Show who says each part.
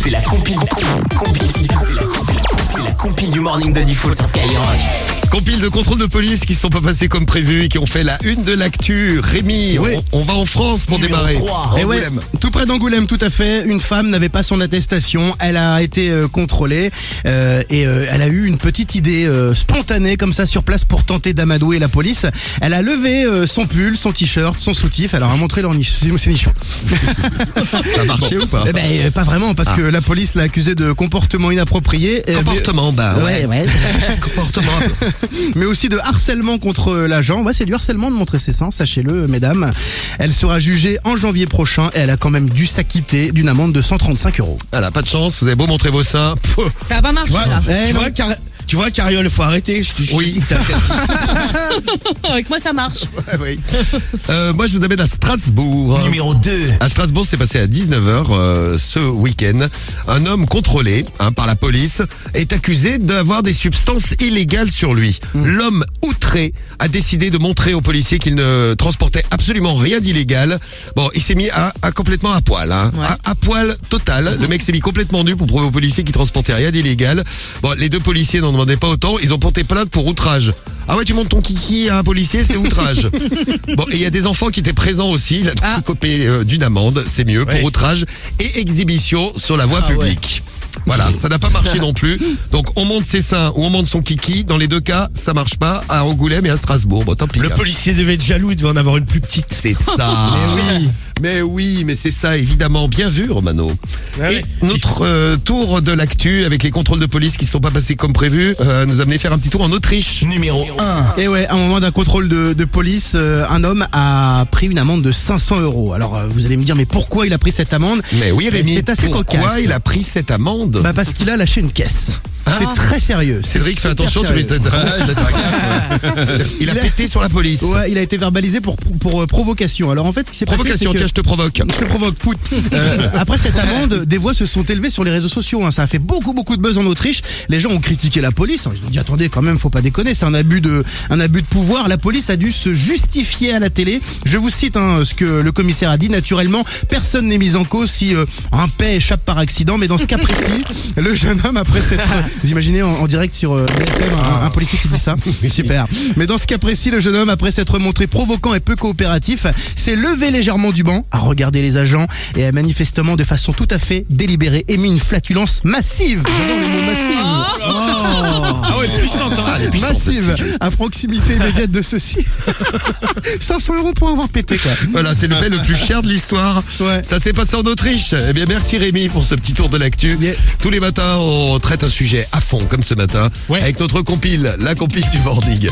Speaker 1: C'est la compile du morning de Diffoul sur Skyrock.
Speaker 2: Compile de contrôles de police qui ne sont pas passés comme prévu et qui ont fait la une de l'actu. Rémi,
Speaker 3: Oui.
Speaker 2: on va en France pour
Speaker 1: Numéro
Speaker 2: démarrer.
Speaker 1: 3.
Speaker 3: Et ouais,
Speaker 2: Angoulême.
Speaker 3: tout près d'Angoulême, tout à fait. Une femme n'avait pas son attestation. Elle a été contrôlée et elle a eu une petite idée spontanée comme ça sur place pour tenter d'amadouer la police. Elle a levé son pull, son t-shirt, son soutif. Elle leur a montré ses nichons.
Speaker 2: Ça a marché ou pas?
Speaker 3: Eh ben, pas vraiment, parce que la police l'a accusé de comportement inapproprié.
Speaker 2: Comportement,
Speaker 3: Ouais.
Speaker 2: Comportement.
Speaker 3: Mais aussi de harcèlement contre l'agent. Ouais, c'est du harcèlement de montrer ses seins, sachez-le, mesdames. Elle sera jugée en janvier prochain et elle a quand même dû s'acquitter d'une amende de 135 €.
Speaker 2: Voilà, pas de chance, vous avez beau montrer vos seins.
Speaker 4: Ça va pas marcher là.
Speaker 3: Tu vois, Cariole, faut arrêter.
Speaker 2: Oui, ça fait.
Speaker 4: Avec moi ça marche.
Speaker 2: Oui. Moi, je vous amène à Strasbourg.
Speaker 1: Numéro 2.
Speaker 2: À Strasbourg, c'est passé à 19h ce week-end. Un homme contrôlé par la police est accusé d'avoir des substances illégales sur lui. L'homme outré a décidé de montrer aux policiers qu'il ne transportait absolument rien d'illégal. Bon, il s'est mis à complètement à poil.
Speaker 4: Ouais.
Speaker 2: À poil total. Le mec s'est mis complètement nu pour prouver aux policiers qu'il transportait rien d'illégal. Bon, les deux policiers n'en demandaient pas autant. Ils ont porté plainte pour outrage. Ah ouais, tu montes ton kiki à un policier, c'est outrage. Bon, et il y a des enfants qui étaient présents aussi. Il a copé d'une amende, c'est mieux, pour outrage et exhibition sur la voie publique. Voilà, ça n'a pas marché non plus. Donc on monte ses seins ou on monte son kiki. Dans les deux cas, ça marche pas à Angoulême et à Strasbourg. Bon, tant pis.
Speaker 5: Le policier devait être jaloux, il devait en avoir une plus petite.
Speaker 2: C'est ça. Mais oui, c'est ça, évidemment. Bien vu, Romano. Et notre tour de l'actu avec les contrôles de police qui ne sont pas passés comme prévu nous a amené faire un petit tour en Autriche.
Speaker 1: Numéro 1.
Speaker 3: Et ouais, à un moment d'un contrôle de police, un homme a pris une amende de 500 €. Alors vous allez me dire, mais pourquoi il a pris cette amende?
Speaker 2: Mais oui, Rémi,
Speaker 3: C'est assez
Speaker 2: pourquoi
Speaker 3: cocasse.
Speaker 2: il a pris cette amende?
Speaker 3: Bah parce qu'il a lâché une caisse. C'est très sérieux.
Speaker 2: Cédric, fais attention, tu risques d'être... Il a
Speaker 3: Il a-
Speaker 2: pété sur la police.
Speaker 3: Ouais, il a été verbalisé pour provocation. Alors en fait, ce qui s'est passé,
Speaker 2: Provocation,
Speaker 3: c'est que...
Speaker 2: tiens, je te provoque.
Speaker 3: Je te provoque, pout. Après cette amende, des voix se sont élevées sur les réseaux sociaux. Ça a fait beaucoup de buzz en Autriche. Les gens ont critiqué la police. Ils ont dit attendez, quand même, faut pas déconner. C'est un abus de pouvoir. La police a dû se justifier à la télé. Je vous cite ce que le commissaire a dit. Naturellement, personne n'est mis en cause si un paix échappe par accident. Mais dans ce cas précis, le jeune homme après cette, vous imaginez en direct sur BFM un policier qui dit ça. Super. Mais dans ce cas précis, le jeune homme après s'être montré provoquant et peu coopératif, s'est levé légèrement du banc, a regardé les agents et a manifestement de façon tout à fait délibérée émis une flatulence massive. J'adore le mot massive.
Speaker 5: Ah ouais, puissante, hein.
Speaker 3: Massive à proximité immédiate de ceci. 500 € pour avoir pété quoi.
Speaker 2: Voilà, c'est le paix le plus cher de l'histoire.
Speaker 3: Ouais.
Speaker 2: Ça s'est passé en Autriche. Eh bien, merci Rémi pour ce petit tour de l'actu.
Speaker 3: Yeah.
Speaker 2: Tous les matins, on traite un sujet à fond, comme ce matin,
Speaker 5: Ouais.
Speaker 2: avec notre compile, la compile du morning.